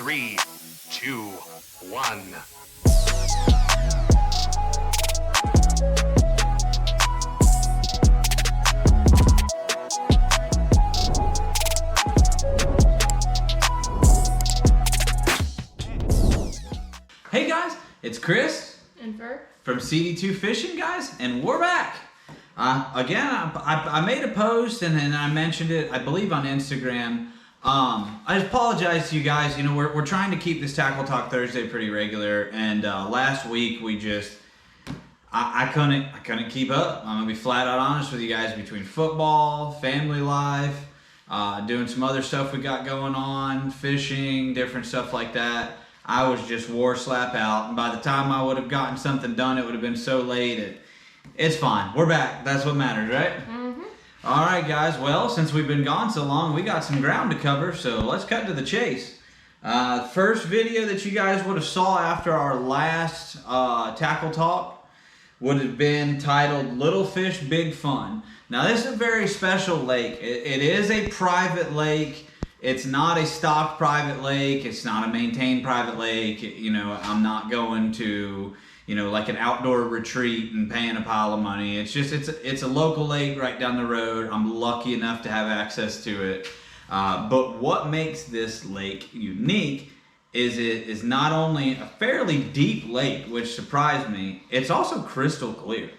3, 2, 1. Hey guys, it's Chris and Ver from CD2 Fishing, guys, and we're back. Again, I made a post and I mentioned it, I believe, on Instagram. I apologize to you guys. You know, we're trying to keep this Tackle Talk Thursday pretty regular, and last week we just I couldn't keep up. I'm gonna be flat out honest with you guys. Between football, family life, doing some other stuff we got going on, fishing, different stuff like that, I was just wore slap out. And by the time I would have gotten something done, it would have been so late. It's fine. We're back. That's what matters, right? Mm-hmm. All right, guys. Well, since we've been gone so long, we got some ground to cover, so let's cut to the chase. First video that you guys would have saw after our last tackle talk would have been titled Little Fish, Big Fun. Now, this is a very special lake. It is a private lake. It's not a stocked private lake. It's not a maintained private lake. You know, I'm not going to, you know, like an outdoor retreat and paying a pile of money. It's just, it's a local lake right down the road. I'm lucky enough to have access to it. But what makes this lake unique is it is not only a fairly deep lake, which surprised me, it's also crystal clear.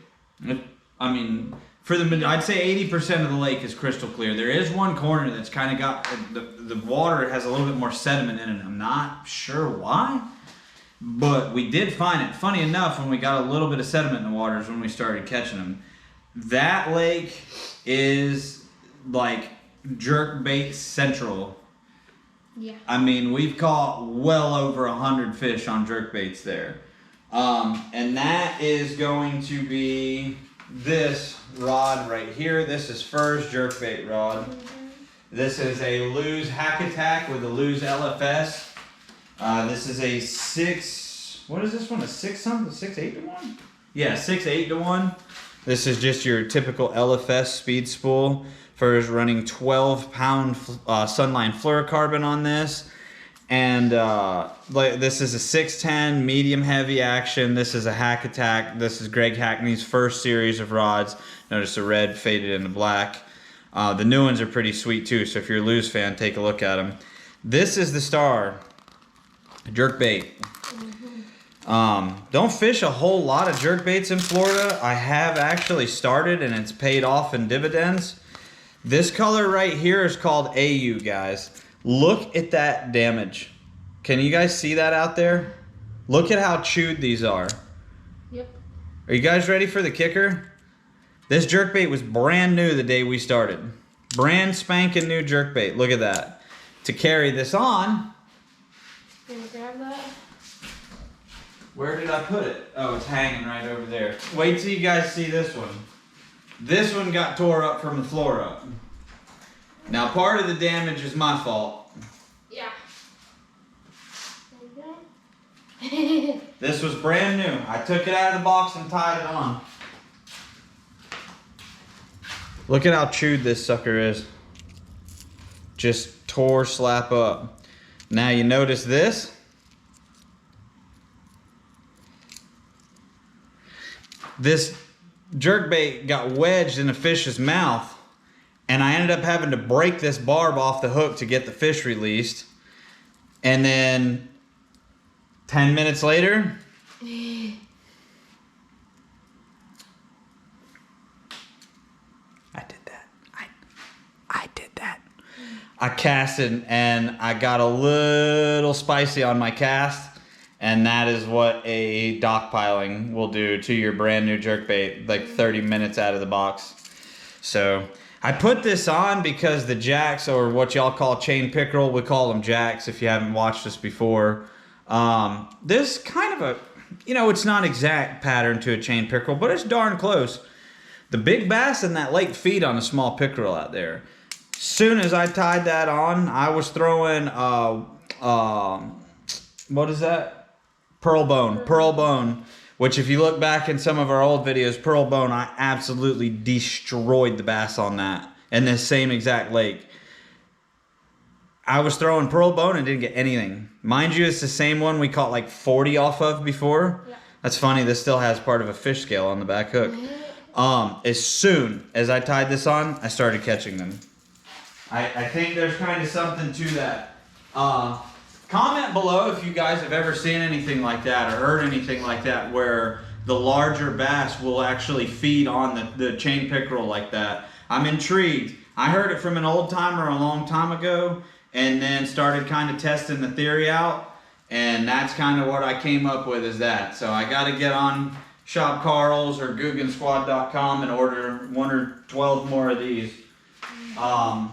I mean, I'd say 80% of the lake is crystal clear. There is one corner that's kind of got, the water has a little bit more sediment in it. I'm not sure why, but we did find it. Funny enough, when we got a little bit of sediment in the waters when we started catching them, that lake is like jerkbait central. Yeah. I mean, we've caught well over 100 fish on jerkbaits there. And that is going to be this rod right here. This is Fur's jerkbait rod. This is a Lew's Hack Attack with a Lew's LFS. This is a 6, what is this one? A 6 something? 6/8 to 1? Yeah, 6/8 to 1. This is just your typical LFS speed spool. Fur's running 12-pound Sunline fluorocarbon on this. And this is a 610 medium heavy action. This is a Hack Attack. This is Greg Hackney's first series of rods. Notice the red faded into black. The new ones are pretty sweet too, so if you're a Lew's fan, take a look at them. This is the Star jerkbait. Don't fish a whole lot of jerkbaits in Florida. I have actually started, and it's paid off in dividends. This color right here is called AU, guys. Look at that damage. Can you guys see that out there? Look at how chewed these are. Yep. Are you guys ready for the kicker? This jerkbait was brand new the day we started. Brand spanking new jerkbait. Look at that. To carry this on. You gonna grab that? Where did I put it? Oh, it's hanging right over there. Wait till you guys see this one. This one got tore up from the floor up. Now, part of the damage is my fault. Yeah. There you go. This was brand new. I took it out of the box and tied it on. Look at how chewed this sucker is. Just tore slap up. Now you notice this? This jerkbait got wedged in a fish's mouth, and I ended up having to break this barb off the hook to get the fish released. And then 10 minutes later, I did that. I casted, and I got a little spicy on my cast, and that is what a dockpiling will do to your brand new jerkbait, like 30 minutes out of the box. So I put this on because the jacks, or what y'all call chain pickerel, we call them jacks if you haven't watched this before. This kind of a, you know, it's not exact pattern to a chain pickerel, but it's darn close. The big bass in that lake feed on a small pickerel out there. Soon as I tied that on, I was throwing, what is that? Pearl bone, which if you look back in some of our old videos, pearl bone, I absolutely destroyed the bass on that in this same exact lake. I was throwing pearl bone and didn't get anything. Mind you, it's the same one we caught like 40 off of before. Yeah. That's funny, this still has part of a fish scale on the back hook. As soon as I tied this on, I started catching them. I think there's kind of something to that. Comment below if you guys have ever seen anything like that or heard anything like that where the larger bass will actually feed on the chain pickerel like that. I'm intrigued. I heard it from an old timer a long time ago and then started kind of testing the theory out, and that's kind of what I came up with is that. So I got to get on Shop Carl's or GuggenSquad.com and order 1 or 12 more of these. But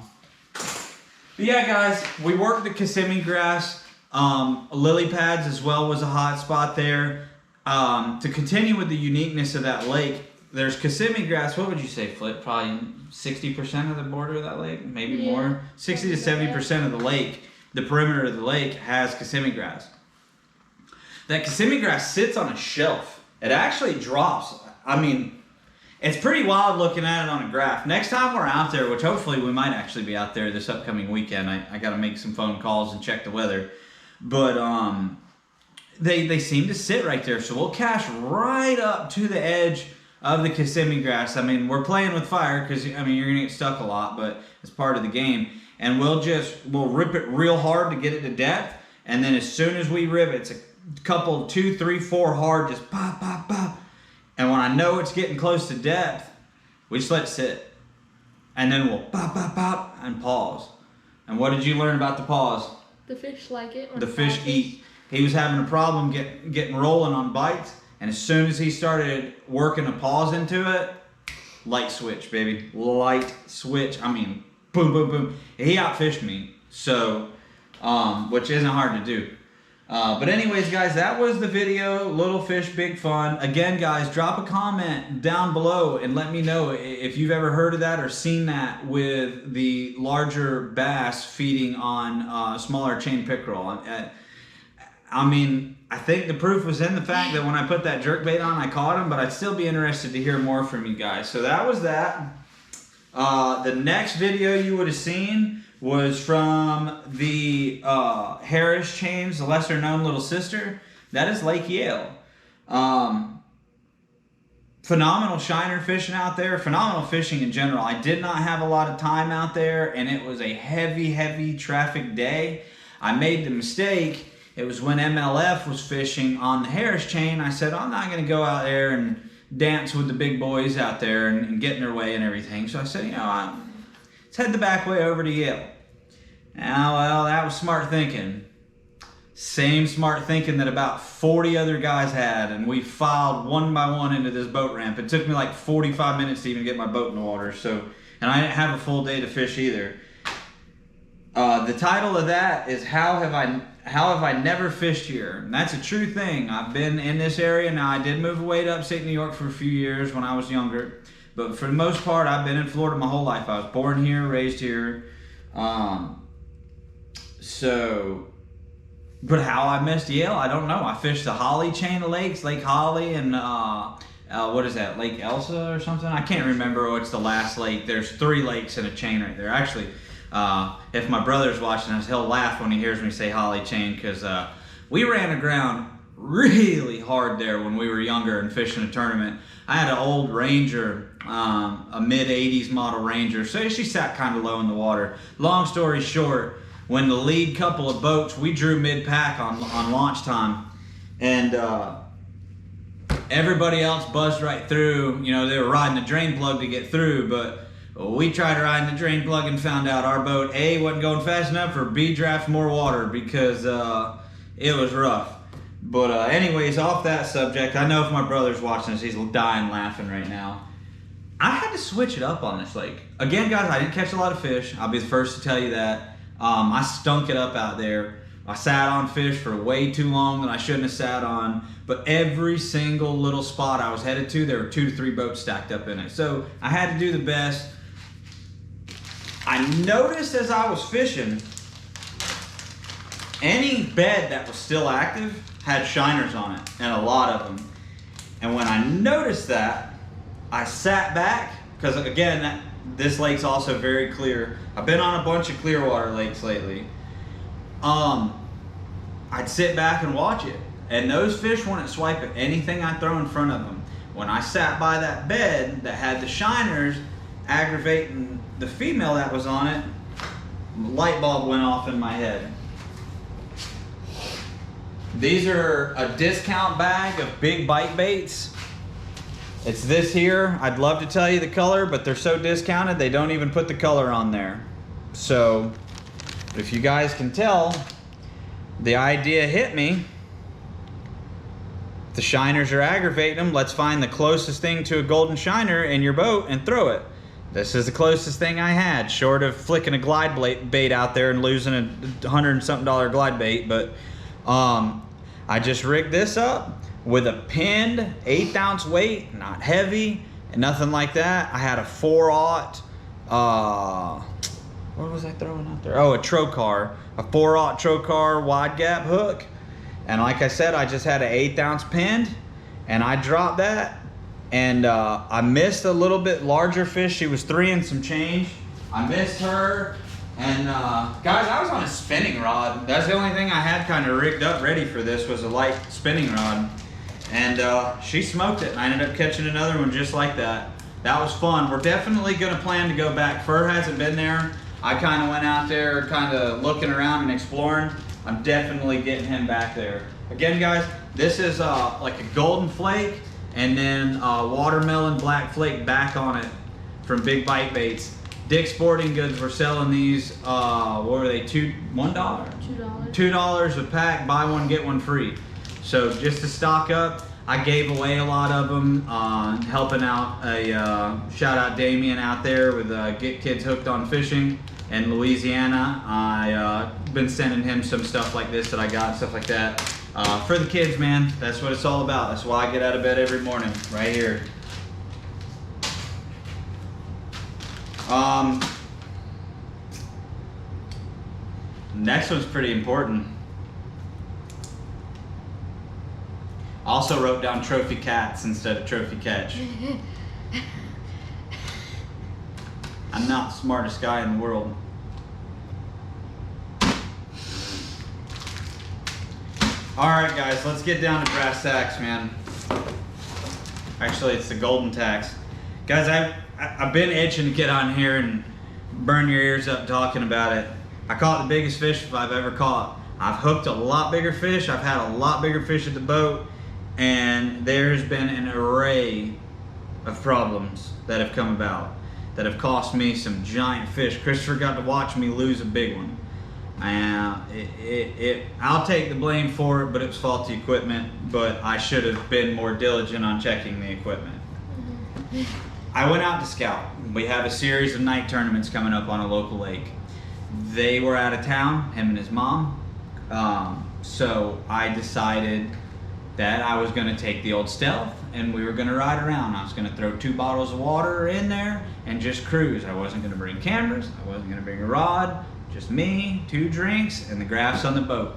yeah, guys, we worked the Kissimmee grass. Lily pads as well was a hot spot there. To continue with the uniqueness of that lake, there's Kissimmee grass. What would you say, Flip? Probably 60% of the border of that lake, maybe more. 60 to 70% of the lake, the perimeter of the lake has Kissimmee grass. That Kissimmee grass sits on a shelf. It actually drops. I mean, it's pretty wild looking at it on a graph. Next time we're out there, which hopefully we might actually be out there this upcoming weekend. I got to make some phone calls and check the weather. But they seem to sit right there. So we'll cast right up to the edge of the Kissimmee grass. I mean, we're playing with fire because, I mean, you're going to get stuck a lot, but it's part of the game. And we'll rip it real hard to get it to depth. And then as soon as we rip it, it's a couple, 2, 3, 4 hard, just pop, pop, pop. And when I know it's getting close to depth, we just let it sit. And then we'll pop, pop, pop, and pause. And what did you learn about the pause? The fish like it. The fish eat. He was having a problem getting rolling on bites. And as soon as he started working a pause into it, light switch, baby. Light switch. I mean, boom, boom, boom. He outfished me. So, which isn't hard to do. But anyways, guys, that was the video. Little fish, big fun. Again, guys, drop a comment down below and let me know if you've ever heard of that or seen that with the larger bass feeding on smaller chain pickerel. I mean, I think the proof was in the fact that when I put that jerkbait on, I caught him, but I'd still be interested to hear more from you guys. So that was that. The next video you would have seen was from the Harris chains, the lesser known little sister. That is Lake Yale. Phenomenal shiner fishing out there. Phenomenal fishing in general. I did not have a lot of time out there, and it was a heavy traffic day. I made the mistake. It was when MLF was fishing on the Harris chain. I said, I'm not going to go out there and dance with the big boys out there and get in their way and everything. So I said, you know, let's head the back way over to Yale. Now, well, that was smart thinking. Same smart thinking that about 40 other guys had, and we filed one by one into this boat ramp. It took me like 45 minutes to even get my boat in the water. So, and I didn't have a full day to fish either. The title of that is How Have I Never Fished Here? And that's a true thing. I've been in this area now. I did move away to upstate New York for a few years when I was younger, but for the most part, I've been in Florida my whole life. I was born here, raised here. But how I missed Yale, I don't know. I fished the Holly chain of lakes, Lake Holly, and what is that, Lake Elsa or something? I can't remember what's the last lake. There's 3 lakes in a chain right there. Actually, if my brother's watching us, he'll laugh when he hears me say Holly chain, because we ran aground really hard there when we were younger and fishing a tournament. I had an old Ranger, a mid-80s model Ranger, so she sat kind of low in the water. Long story short, when the lead couple of boats, we drew mid-pack on launch time, and everybody else buzzed right through. You know, they were riding the drain plug to get through, but we tried riding the drain plug and found out our boat, A, wasn't going fast enough, or B, draft more water, because it was rough. But anyways, off that subject, I know if my brother's watching this, he's dying laughing right now. I had to switch it up on this lake. Again, guys, I didn't catch a lot of fish. I'll be the first to tell you that. I stunk it up out there. I sat on fish for way too long that I shouldn't have sat on. But every single little spot I was headed to, there were 2 to 3 boats stacked up in it. So I had to do the best. I noticed as I was fishing, any bed that was still active had shiners on it, and a lot of them. And when I noticed that, I sat back, because again, this lake's also very clear. I've been on a bunch of clear water lakes lately, I'd sit back and watch it. And those fish wouldn't swipe at anything I throw in front of them. When I sat by that bed that had the shiners aggravating the female that was on it, the light bulb went off in my head. These are a discount bag of big bite baits. It's this here. I'd love to tell you the color, but they're so discounted they don't even put the color on there. So if you guys can tell, the idea hit me. The shiners are aggravating them. Let's find the closest thing to a golden shiner in your boat and throw it. This is the closest thing I had, short of flicking a glide bait out there and losing a $100 and something glide bait. But I just rigged this up with a pinned 1/8 ounce weight, not heavy and nothing like that. I had a 4/0. What was I throwing out there? Oh, a trocar, a 4/0 trocar wide gap hook. And like I said, I just had an 1/8 ounce pinned, and I dropped that, and I missed a little bit larger fish. She was 3 and some change. I missed her, and guys, I was on a spinning rod. That's the only thing I had kind of rigged up ready for this, was a light spinning rod. And she smoked it, and I ended up catching another one just like that. That was fun. We're definitely gonna plan to go back. Fur hasn't been there. I kind of went out there kind of looking around and exploring. I'm definitely getting him back there. Again, guys, this is like a golden flake and then watermelon black flake back on it from Big Bite Baits. Dick's Sporting Goods were selling these, what were they, $1? $2. $2 a pack, buy one, get one free. So just to stock up, I gave away a lot of them, helping out shout out Damien out there with Get Kids Hooked on Fishing in Louisiana. I've been sending him some stuff like this that I got, stuff like that. For the kids, man, that's what it's all about. That's why I get out of bed every morning, right here. Next one's pretty important. Also wrote down trophy cats instead of trophy catch. I'm not the smartest guy in the world. All right, guys, let's get down to brass tacks, man. Actually, it's the golden tacks. Guys, I've been itching to get on here and burn your ears up talking about it. I caught the biggest fish I've ever caught. I've hooked a lot bigger fish. I've had a lot bigger fish at the boat, and there's been an array of problems that have come about that have cost me some giant fish. Christopher got to watch me lose a big one. I'll take the blame for it, but it was faulty equipment, but I should have been more diligent on checking the equipment. I went out to scout. We have a series of night tournaments coming up on a local lake. They were out of town, him and his mom. So I decided that I was gonna take the old Stealth and we were gonna ride around. I was gonna throw 2 bottles of water in there and just cruise. I wasn't gonna bring cameras, I wasn't gonna bring a rod, just me, 2 drinks, and the graphs on the boat.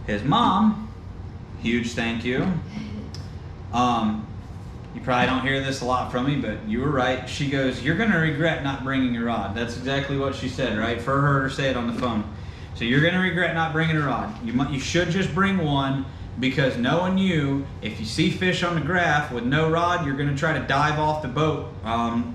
His mom, huge thank you. You probably don't hear this a lot from me, but you were right. She goes, "You're gonna regret not bringing a rod." That's exactly what she said, right? For her to say it on the phone. So you're gonna regret not bringing a rod. You should just bring one, because knowing you, if you see fish on the graph with no rod, you're gonna try to dive off the boat.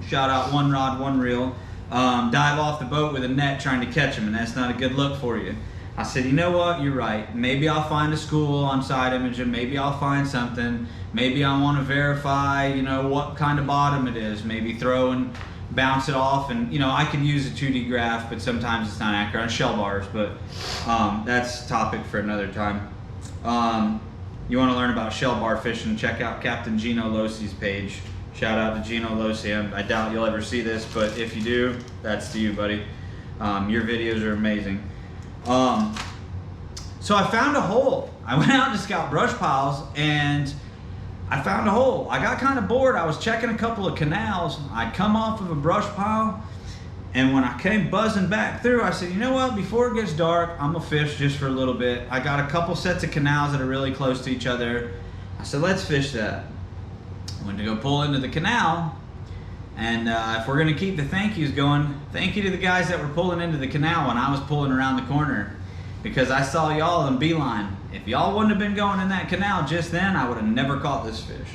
Shout out One Rod, One Reel. Dive off the boat with a net trying to catch them, and that's not a good look for you. I said, you know what, you're right. Maybe I'll find a school on side imaging. Maybe I'll find something. Maybe I want to verify, you know, what kind of bottom it is. Maybe throw and bounce it off, and you know, I could use a 2D graph, but sometimes it's not accurate on shell bars. But that's a topic for another time. You want to learn about shell bar fishing? Check out Captain Gino Losi's page. Shout out to Gino Losi. I doubt you'll ever see this, but if you do, that's to you, buddy. Your videos are amazing. So I found a hole. I went out to scout brush piles and I found a hole. I got kind of bored. I was checking a couple of canals. I'd come off of a brush pile, and when I came buzzing back through, I said, you know what, before it gets dark, I'm gonna fish just for a little bit. I got a couple sets of canals that are really close to each other. I said, let's fish that. I went to go pull into the canal, And if we're gonna keep the thank yous going, thank you to the guys that were pulling into the canal when I was pulling around the corner, because I saw y'all in beeline. If y'all wouldn't have been going in that canal just then, I would have never caught this fish.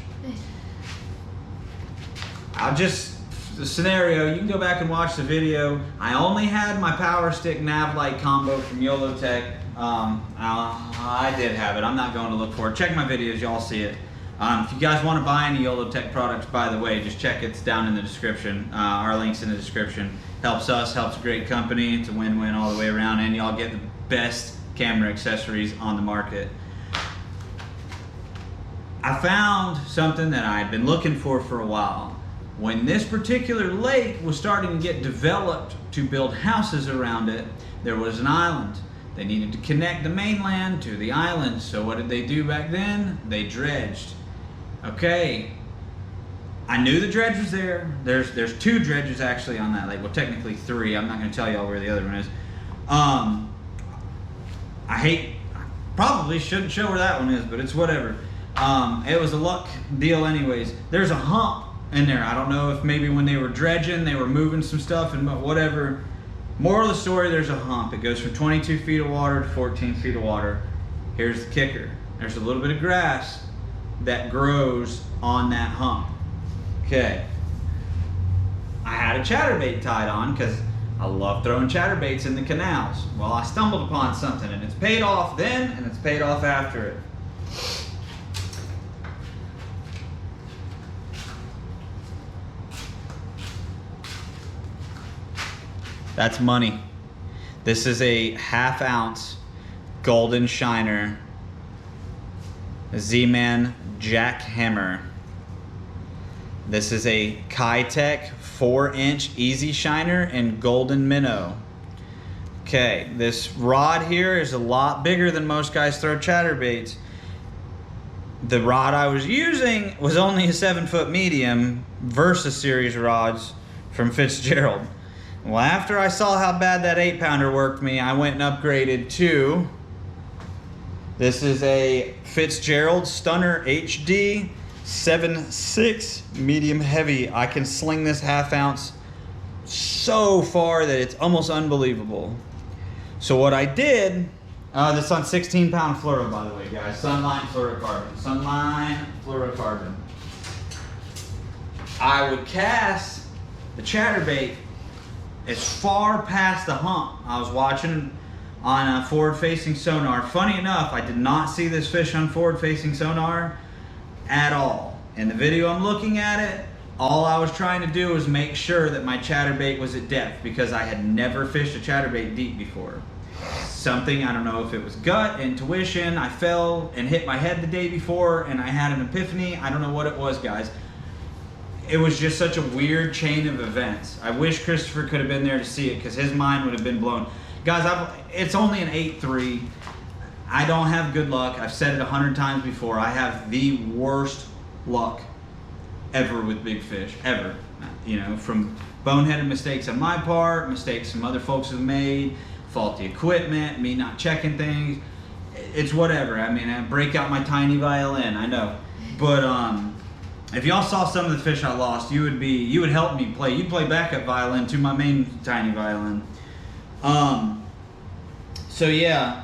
The scenario, you can go back and watch the video. I only had my power stick nav light combo from YOLOtek. I did have it. I'm not going to look for it. Check my videos, y'all see it. If you guys want to buy any YOLOtek products, by the way, just check it's down in the description. Our link's in the description. Helps us, helps a great company. It's a win-win all the way around, and y'all get the best camera accessories on the market. I found something that I'd been looking for a while. When this particular lake was starting to get developed to build houses around it, there was an island. They needed to connect the mainland to the island. So what did they do back then? They dredged. Okay, I knew the dredge was there. There's 2 dredges actually on that lake. Well, technically 3. I'm not going to tell y'all where the other one is. I probably shouldn't show where that one is, but it's whatever. It was a luck deal anyways. There's a hump in there. I don't know if maybe when they were dredging, they were moving some stuff and whatever. Moral of the story, there's a hump. It goes from 22 feet of water to 14 feet of water. Here's the kicker. There's a little bit of grass that grows on that hump. Okay. I had a chatterbait tied on because I love throwing chatterbaits in the canals. Well, I stumbled upon something, and it's paid off then and it's paid off after it. That's money. This is a 1/2 ounce golden shiner Z-Man jackhammer. This is a Kitech 4-inch easy shiner in golden minnow. Okay, this rod here is a lot bigger than most guys throw chatterbaits. The rod I was using was only a 7-foot medium Versa series rods from Fitzgerald. Well, after I saw how bad that 8-pounder worked me, I went and upgraded to, this is a Fitzgerald Stunner HD 7.6 medium heavy. I can sling this 1/2 ounce so far that it's almost unbelievable. So what I did, this on 16-pound fluoro, by the way, guys. Sunline fluorocarbon. Sunline fluorocarbon. I would cast the chatterbait as far past the hump. I was watching on a forward-facing sonar. Funny enough, I did not see this fish on forward-facing sonar at all. In the video I'm looking at it, all I was trying to do was make sure that my chatterbait was at depth, because I had never fished a chatterbait deep before. Something, I don't know if it was gut, intuition, I fell and hit my head the day before and I had an epiphany. I don't know what it was, guys. It was just such a weird chain of events. I wish Christopher could have been there to see it, because his mind would have been blown. Guys, it's only an 8.3. I don't have good luck. I've said it 100 times before. I have the worst luck ever with big fish, ever. You know, from boneheaded mistakes on my part, mistakes some other folks have made, faulty equipment, me not checking things. It's whatever. I mean, I break out my tiny violin, I know. But if y'all saw some of the fish I lost, you would help me play. You'd play backup violin to my main tiny violin. So yeah,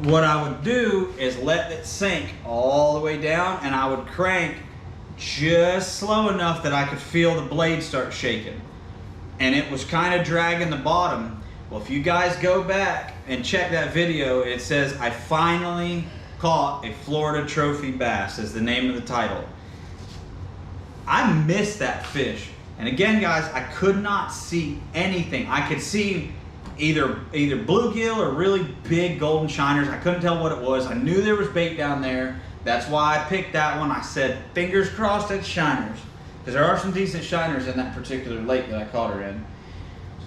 what I would do is let it sink all the way down, and I would crank just slow enough that I could feel the blade start shaking. And it was kind of dragging the bottom. Well, if you guys go back and check that video, it says, I finally caught a Florida trophy bass, is the name of the title. I missed that fish. And again, guys, I could not see anything. I could see either bluegill or really big golden shiners. I couldn't tell what it was. I knew there was bait down there. That's why I picked that one. I said, fingers crossed it's shiners, because there are some decent shiners in that particular lake that I caught her in.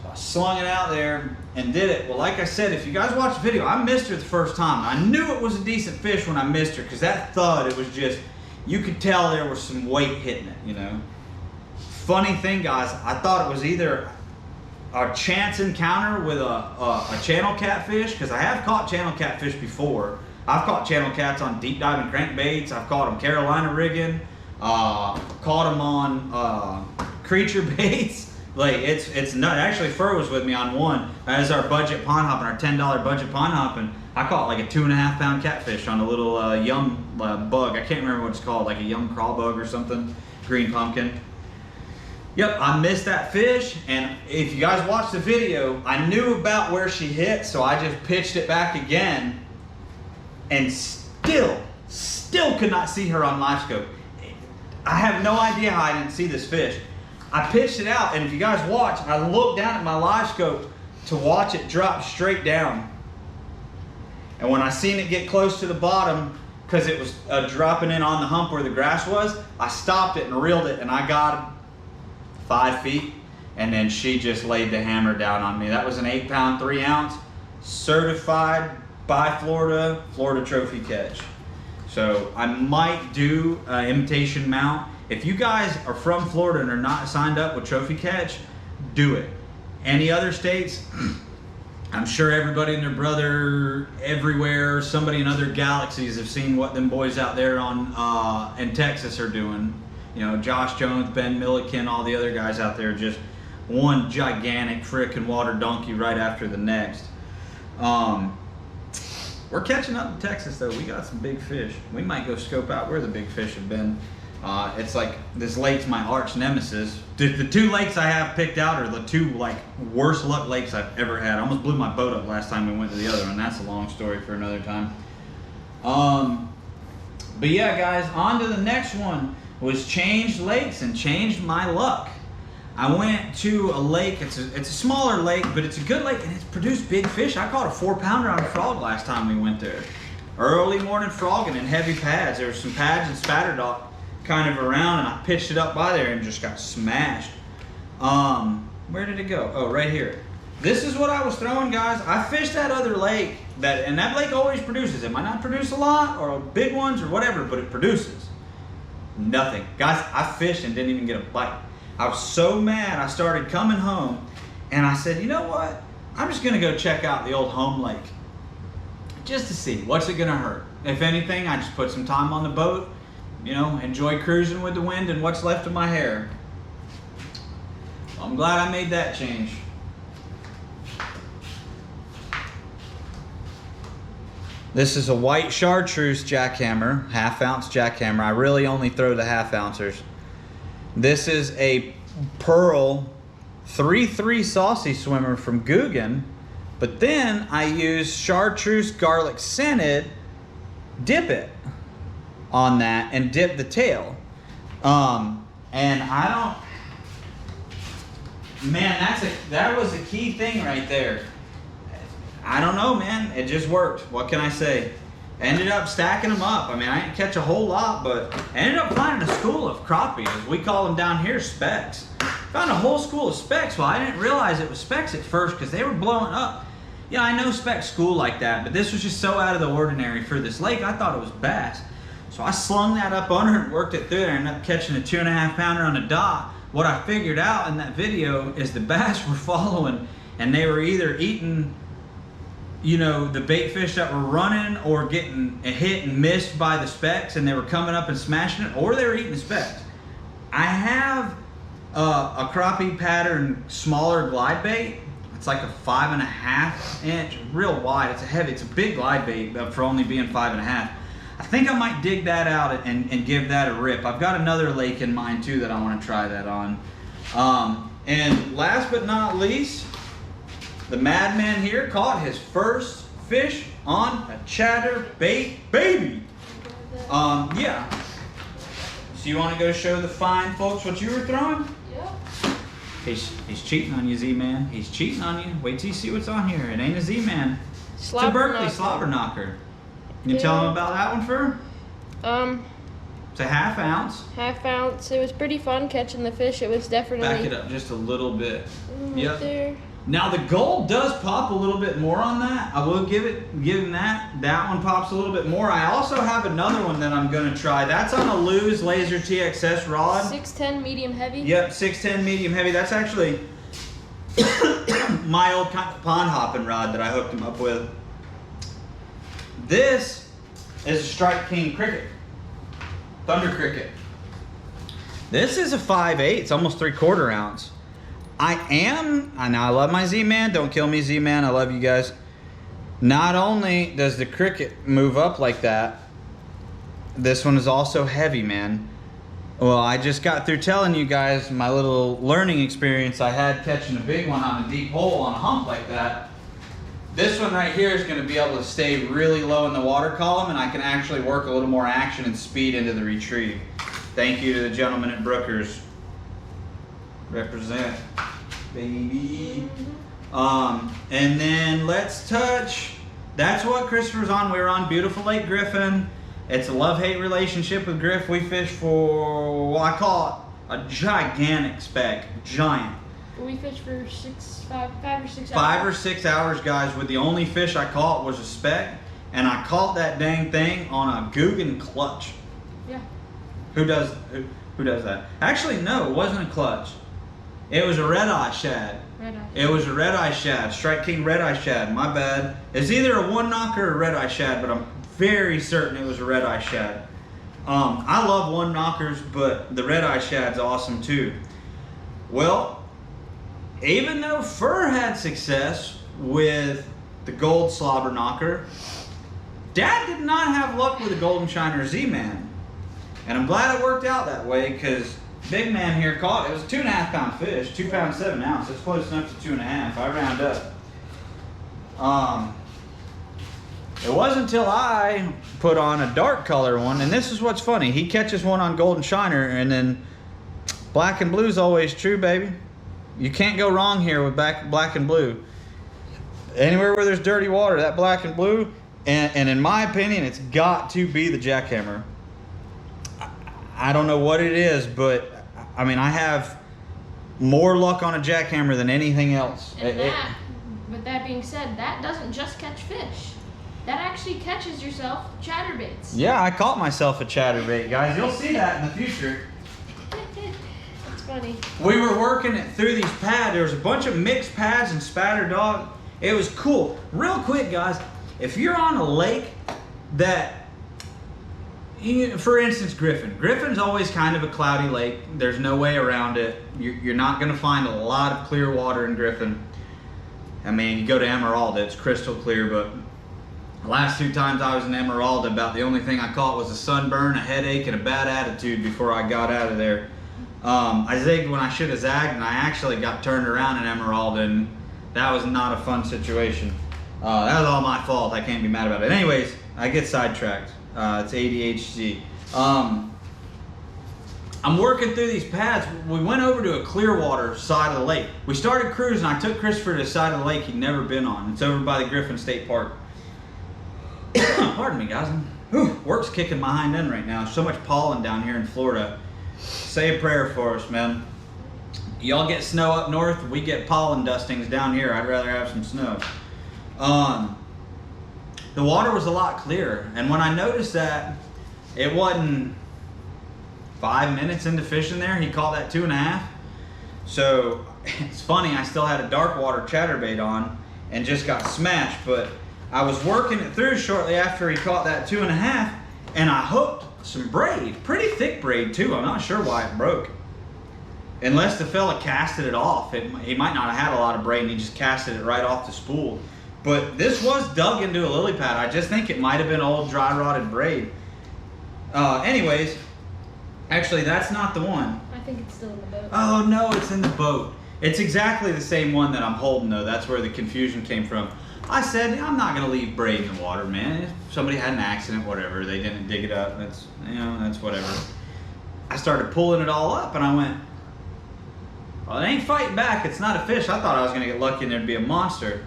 So I slung it out there and did it. Well, like I said, if you guys watch the video, I missed her the first time. I knew it was a decent fish when I missed her, because that thud, it was just, you could tell there was some weight hitting it, you know. Funny thing, guys, I thought it was either a chance encounter with a channel catfish, because I have caught channel catfish before. I've caught channel cats on deep diving crankbaits. I've caught them Carolina rigging. Caught them on creature baits. Like it's not actually. Fur was with me on one. As our budget pond hopping, our $10 budget pond hopping. I caught like a 2.5 pound catfish on a little yum bug. I can't remember what it's called, like a yum crawl bug or something. Green pumpkin. Yep, I missed that fish, and if you guys watch the video, I knew about where she hit, so I just pitched it back again, and still could not see her on live scope. I have no idea how I didn't see this fish. I pitched it out, and if you guys watch, I looked down at my live scope to watch it drop straight down. And when I seen it get close to the bottom, because it was dropping in on the hump where the grass was, I stopped it and reeled it, and I got 5 feet, and then she just laid the hammer down on me. That was an 8 pound, 3 ounce, certified by Florida trophy catch. So I might do an imitation mount. If you guys are from Florida and are not signed up with trophy catch, do it. Any other states, I'm sure everybody and their brother everywhere, somebody in other galaxies have seen what them boys out there in Texas are doing. You know, Josh Jones, Ben Milliken, all the other guys out there, just one gigantic frickin' water donkey right after the next. We're catching up in Texas though. We got some big fish. We might go scope out where the big fish have been. It's like this lake's my arch nemesis. The 2 lakes I have picked out are the 2 like worst luck lakes I've ever had. I almost blew my boat up last time we went to the other one. That's a long story for another time. But yeah, guys, on to the next one. Was changed lakes and changed my luck. I went to a lake. It's a smaller lake, but it's a good lake and it's produced big fish. I caught a 4 pounder on a frog last time we went there. Early morning frogging in heavy pads. There were some pads and spatter dock kind of around, and I pitched it up by there and just got smashed. Where did it go? Oh, right here. This is what I was throwing, guys. I fished that other lake, and that lake always produces. It might not produce a lot or big ones or whatever, but it produces. Nothing. Guys, I fished and didn't even get a bite. I was so mad, I started coming home, and I said, you know what? I'm just gonna go check out the old home lake just to see what's it gonna hurt. If anything, I just put some time on the boat, you know, enjoy cruising with the wind and what's left of my hair. I'm glad I made that change. This is a white chartreuse jackhammer, 1/2 ounce jackhammer. I really only throw the 1/2 ouncers. This is a Pearl 3-3 saucy swimmer from Guggen, but then I use chartreuse garlic scented, dip it on that and dip the tail. And I don't, man, that was a key thing right there. I don't know, man. It just worked. What can I say? Ended up stacking them up. I mean, I didn't catch a whole lot, but I ended up finding a school of crappie, as we call them down here, specks. Found a whole school of specks. Well, I didn't realize it was specks at first because they were blowing up. Yeah, I know specks school like that, but this was just so out of the ordinary for this lake. I thought it was bass. So I slung that up under and worked it through there and ended up catching a 2.5 pounder on a dot. What I figured out in that video is the bass were following, and they were either eating, you know, the bait fish that were running or getting hit and missed by the specks, and they were coming up and smashing it, or they were eating the specks. I have a crappie pattern smaller glide bait. It's like a 5.5 inch, real wide. It's a big glide bait for only being 5.5. I think I might dig that out and give that a rip. I've got another lake in mind too that I want to try that on. And last but not least, the madman here caught his first fish on a chatterbait baby. Yeah. So you want to go show the fine folks what you were throwing? Yep. He's cheating on you, Z-Man. He's cheating on you. Wait till you see what's on here. It ain't a Z-Man. It's a Berkeley slobber knocker. You tell him about that one, Fur? It's a 1/2 ounce. 1/2 ounce. It was pretty fun catching the fish. It was definitely. Back it up just a little bit. Right there. Now the gold does pop a little bit more on that. I will give him that. That one pops a little bit more. I also have another one that I'm gonna try. That's on a Lew's Laser TXS rod. 610 medium heavy. Yep, 610 medium heavy. That's actually my old pond hopping rod that I hooked him up with. This is a Strike King cricket, Thunder cricket. This is a 5/8. It's almost 3/4 ounce. I love my Z-Man. Don't kill me, Z-Man. I love you guys. Not only does the cricket move up like that, this one is also heavy, man. Well, I just got through telling you guys my little learning experience I had catching a big one on a deep hole on a hump like that. This one right here is going to be able to stay really low in the water column, and I can actually work a little more action and speed into the retrieve. Thank you to the gentleman at Brooker's. Represent, baby. And then let's touch. That's what Christopher's on. We were on beautiful Lake Griffin. It's a love-hate relationship with Griff. We fish for, well, I call it a gigantic speck. Giant. We fished for 5 or 6 hours. 5 or 6 hours, guys, with the only fish I caught was a speck. And I caught that dang thing on a Guggen clutch. Yeah. Who does that? Actually, no, it wasn't a clutch. It was a red-eye shad. Red-eye. It was a red-eye shad. Strike King red-eye shad. My bad. It's either a one-knocker or a red-eye shad, but I'm very certain it was a red-eye shad. I love one-knockers, but the red-eye shad's awesome too. Well, even though Fur had success with the gold slobber knocker, Dad did not have luck with the Golden Shiner Z-Man. And I'm glad it worked out that way, because big man here caught it. It was a 2.5 pound fish, 2 pounds 7 ounces. It's close enough to 2.5. I round up. It wasn't until I put on a dark color one, and this is what's funny. He catches one on Golden Shiner, and then black and blue's always true, baby. You can't go wrong here with black and blue. Anywhere where there's dirty water, that black and blue, and in my opinion, it's got to be the jackhammer. I don't know what it is, but I mean, I have more luck on a jackhammer than anything else. And with that being said, that doesn't just catch fish. That actually catches yourself chatterbaits. Yeah, I caught myself a chatterbait, guys. You'll see that in the future. That's funny. We were working it through these pads. There was a bunch of mixed pads and spatter dog. It was cool. Real quick, guys, if you're on a lake that, for instance, Griffin's always kind of a cloudy lake. There's no way around it. You're not going to find a lot of clear water in Griffin. I mean, you go to Emerald, it's crystal clear, but the last 2 times I was in Emerald, about the only thing I caught was a sunburn, a headache, and a bad attitude before I got out of there. I zigged when I should have zagged, and I actually got turned around in Emerald, and that was not a fun situation. That was all my fault. I can't be mad about it. Anyways, I get sidetracked. It's ADHD. I'm working through these pads. We went over to a Clearwater side of the lake. We started cruising. I took Christopher to a side of the lake he'd never been on. It's over by the Griffin State Park. Pardon me, guys. Work's kicking my hind end right now. There's so much pollen down here in Florida. Say a prayer for us, man. Y'all get snow up north. We get pollen dustings down here. I'd rather have some snow. The water was a lot clearer. And when I noticed that it wasn't 5 minutes into fishing there, he caught that 2.5. So it's funny, I still had a dark water chatterbait on and just got smashed, but I was working it through shortly after he caught that 2.5, and I hooked some braid, pretty thick braid too. I'm not sure why it broke. Unless the fella casted it off. He might not have had a lot of braid and he just casted it right off the spool. But this was dug into a lily pad. I just think it might have been old dry rotted braid. Anyways, actually that's not the one. I think it's still in the boat. Oh no, it's in the boat. It's exactly the same one that I'm holding though. That's where the confusion came from. I said, I'm not gonna leave braid in the water, man. If somebody had an accident, whatever, they didn't dig it up, that's, that's whatever. I started pulling it all up and I went, well, it ain't fighting back, it's not a fish. I thought I was gonna get lucky and there'd be a monster.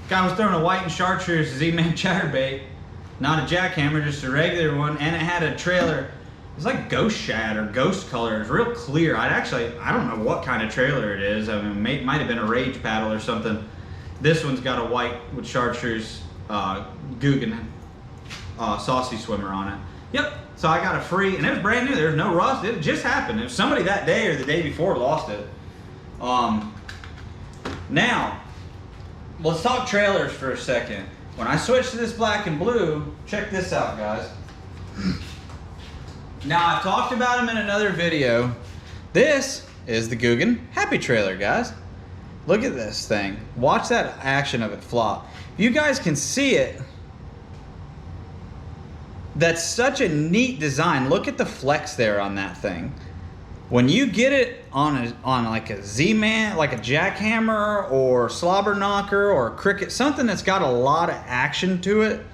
Guy was throwing a white and chartreuse Z-Man chatterbait, not a jackhammer, just a regular one, and it had a trailer. It was like ghost shad or ghost color. It was real clear. I don't know what kind of trailer it is. I mean, it might have been a rage paddle or something. This one's got a white with chartreuse Guggen saucy swimmer on it. Yep. So I got a free, and it was brand new. There was no rust. It just happened. If somebody that day or the day before lost it. Now, let's talk trailers for a second. When I switched to this black and blue, check this out, guys. Now, I've talked about them in another video. This is the Guggen Happy Trailer, guys. Look at this thing. Watch that action of it flop. You guys can see it. That's such a neat design. Look at the flex there on that thing. When you get it on like a Z-Man, like a jackhammer or slobber knocker or a cricket, something that's got a lot of action to it,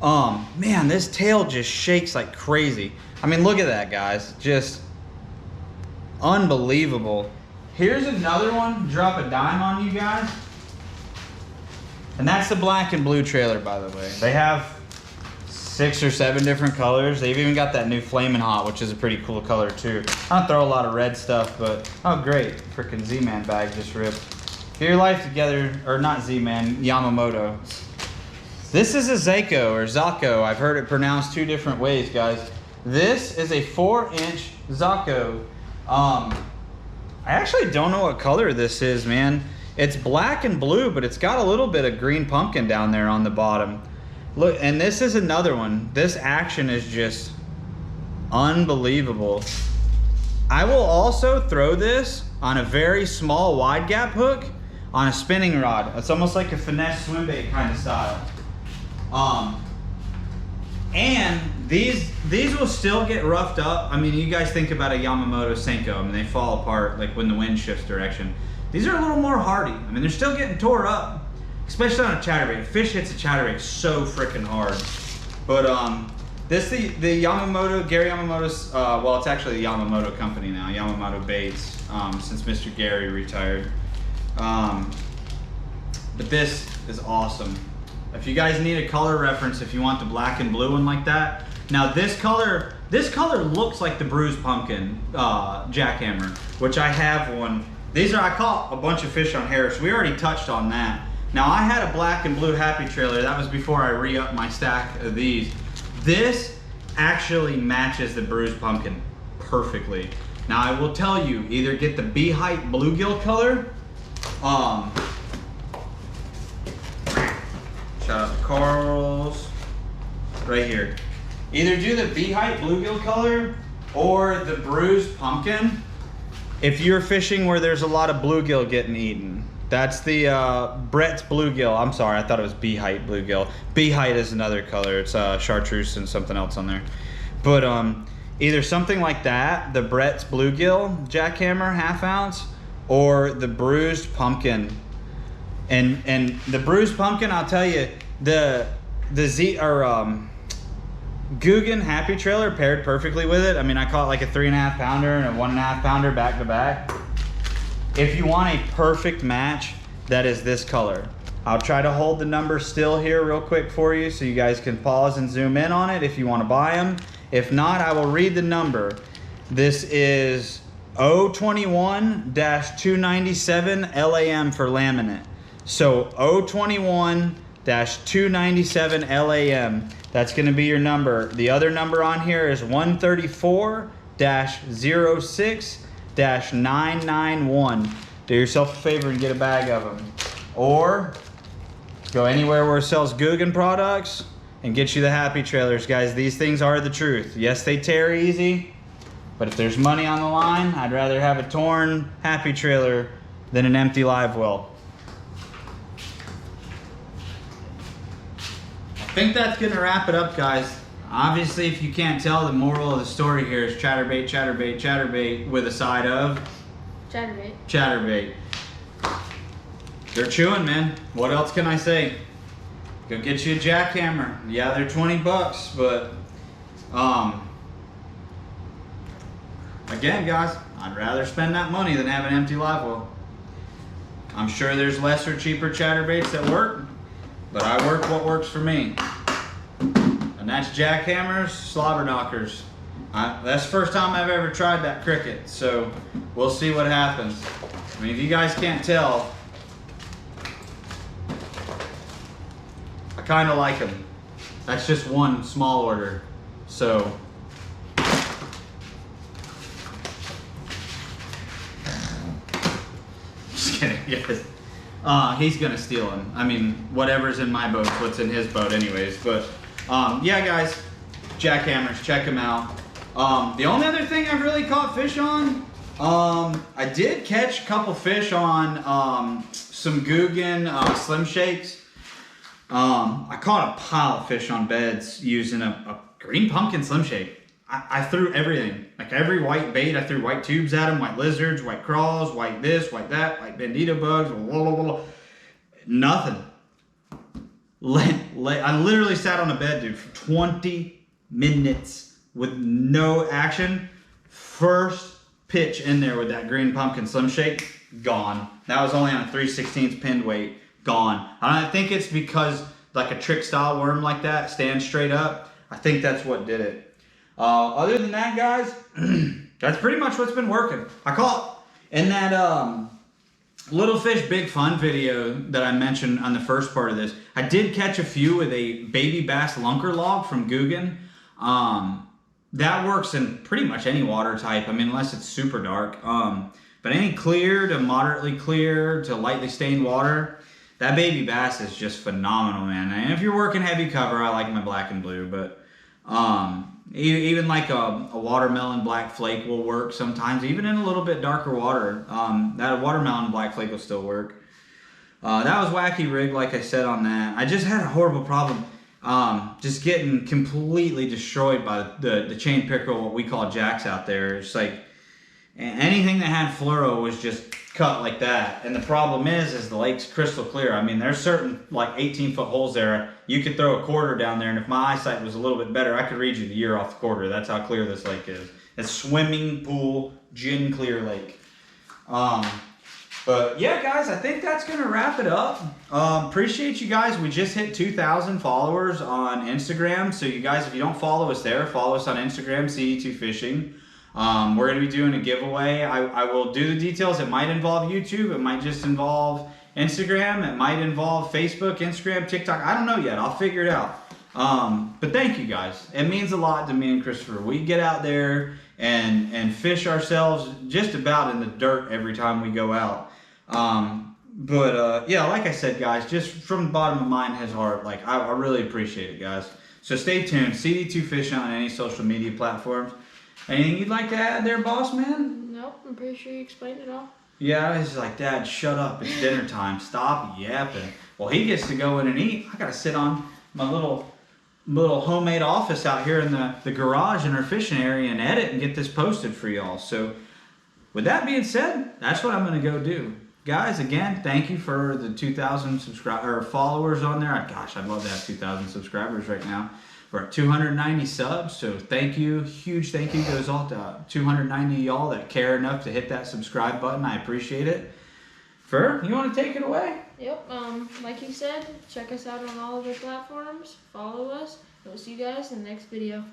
man, this tail just shakes like crazy. I mean, look at that, guys. Just unbelievable. Here's another one, drop a dime on you guys. And that's the black and blue trailer, by the way. They have 6 or 7 different colors. They've even got that new Flamin' Hot, which is a pretty cool color too. I don't throw a lot of red stuff, but oh great, freaking Z-Man bag just ripped. Get your life together, or not Z-Man, Yamamoto. This is a Zako or Zako. I've heard it pronounced 2 different ways, guys. This is a 4-inch Zako. I actually don't know what color this is, man. It's black and blue, but it's got a little bit of green pumpkin down there on the bottom. Look, and this is another one. This action is just unbelievable. I will also throw this on a very small wide gap hook on a spinning rod. It's almost like a finesse swim bait kind of style. And these will still get roughed up. I mean, you guys think about a Yamamoto Senko. I mean, they fall apart like when the wind shifts direction. These are a little more hardy. I mean, they're still getting tore up, especially on a chatterbait. A fish hits a chatterbait so freaking hard. But this the Yamamoto, Gary Yamamoto's. Well, it's actually the Yamamoto company now, Yamamoto Baits, since Mr. Gary retired. But this is awesome. If you guys need a color reference, if you want the black and blue one like that. Now this color looks like the bruised pumpkin jackhammer, which I have one. These are, I caught a bunch of fish on Harris. We already touched on that. Now I had a black and blue happy trailer. That was before I re-upped my stack of these. This actually matches the bruised pumpkin perfectly. Now I will tell you, either get the B-height bluegill color, shout out to Carl's, right here. Either do the B-height bluegill color or the bruised pumpkin if you're fishing where there's a lot of bluegill getting eaten. That's the Brett's bluegill. I'm sorry, I thought it was B-height bluegill. B-height is another color. It's chartreuse and something else on there. But either something like that, the Brett's bluegill jackhammer 1/2 ounce, or the bruised pumpkin. And the bruised pumpkin, I'll tell you, the Guggen Happy Trailer paired perfectly with it. I mean, I caught like a 3.5 pounder and a 1.5 pounder back to back. If you want a perfect match, that is this color. I'll try to hold the number still here real quick for you so you guys can pause and zoom in on it if you want to buy them. If not, I will read the number. This is 021-297 LAM for laminate. So 021-297 LAM. That's going to be your number. The other number on here is 134-06-991. Do yourself a favor and get a bag of them. Or go anywhere where it sells Guggen products and get you the happy trailers, guys. These things are the truth. Yes, they tear easy, but if there's money on the line, I'd rather have a torn happy trailer than an empty live well. I think that's gonna wrap it up, guys. Obviously, if you can't tell, the moral of the story here is chatterbait, chatterbait, chatterbait with a side of Chatterbait. Chatterbait. They're chewing, man. What else can I say? Go get you a jackhammer. Yeah, they're 20 bucks, but again, guys, I'd rather spend that money than have an empty live well. I'm sure there's lesser, cheaper chatterbaits that work, but I work what works for me. And that's jackhammers, slobber knockers. That's the first time I've ever tried that cricket, so we'll see what happens. I mean, if you guys can't tell, I kind of like them. That's just one small order, so. Just kidding, guys. He's gonna steal them. I mean, whatever's in my boat's what's in his boat anyways, but yeah, guys, jackhammers, check them out. The only other thing I've really caught fish on, I did catch a couple fish on some Guggen Slim Shakes. I caught a pile of fish on beds using a green pumpkin Slim Shake. I threw everything, like every white bait. I threw white tubes at them, white lizards, white crawls, white this, white that, white bandito bugs, blah, blah, blah. Nothing. I literally sat on a bed, dude, for 20 minutes with no action. First pitch in there with that green pumpkin Slim Shake, gone. That was only on a 3/16 pinned weight, gone. I think it's because like a trick style worm like that stands straight up. I think that's what did it. Other than that, guys, that's pretty much what's been working. I caught in that Little Fish Big Fun video that I mentioned on the first part of this, I did catch a few with a baby bass lunker log from Guggen. That works in pretty much any water type, I mean, unless it's super dark. But any clear to moderately clear to lightly stained water, that baby bass is just phenomenal, man. And if you're working heavy cover, I like my black and blue, but even like a watermelon black flake will work sometimes, even in a little bit darker water. That watermelon black flake will still work. That was wacky rig, like I said on that. I just had a horrible problem just getting completely destroyed by the chain pickerel, what we call jacks out there. It's like anything that had fluoro was just cut like that. And the problem is the lake's crystal clear. I mean, there's certain like 18-foot holes there. You could throw a quarter down there, and if my eyesight was a little bit better, I could read you the year off the quarter. That's how clear this lake is. It's swimming pool, gin clear lake. But yeah, guys, I think that's gonna wrap it up. Appreciate you guys. We just hit 2,000 followers on Instagram. So you guys, if you don't follow us there, follow us on Instagram, CD2 Fishing. We're going to be doing a giveaway. I will do the details. It might involve YouTube. It might just involve Instagram. It might involve Facebook, Instagram, TikTok. I don't know yet. I'll figure it out. But thank you guys. It means a lot to me and Christopher. We get out there and fish ourselves just about in the dirt every time we go out. Yeah, like I said, guys, just from the bottom of mine, his heart, like I really appreciate it, guys. So stay tuned. CD2 Fishing on any social media platforms. Anything you'd like to add there, boss man? Nope, I'm pretty sure you explained it all. Yeah, he's like, Dad, shut up. It's dinner time. Stop yapping. Well, he gets to go in and eat. I got to sit on my little homemade office out here in the garage in our fishing area and edit and get this posted for y'all. So with that being said, that's what I'm going to go do. Guys, again, thank you for the 2,000 followers on there. Gosh, I'd love to have 2,000 subscribers right now. We're at 290 subs, so thank you. Huge thank you goes out to 290 y'all that care enough to hit that subscribe button. I appreciate it. Fur, you want to take it away? Yep, like he said, check us out on all of the platforms. Follow us. We'll see you guys in the next video.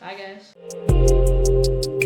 Bye, guys.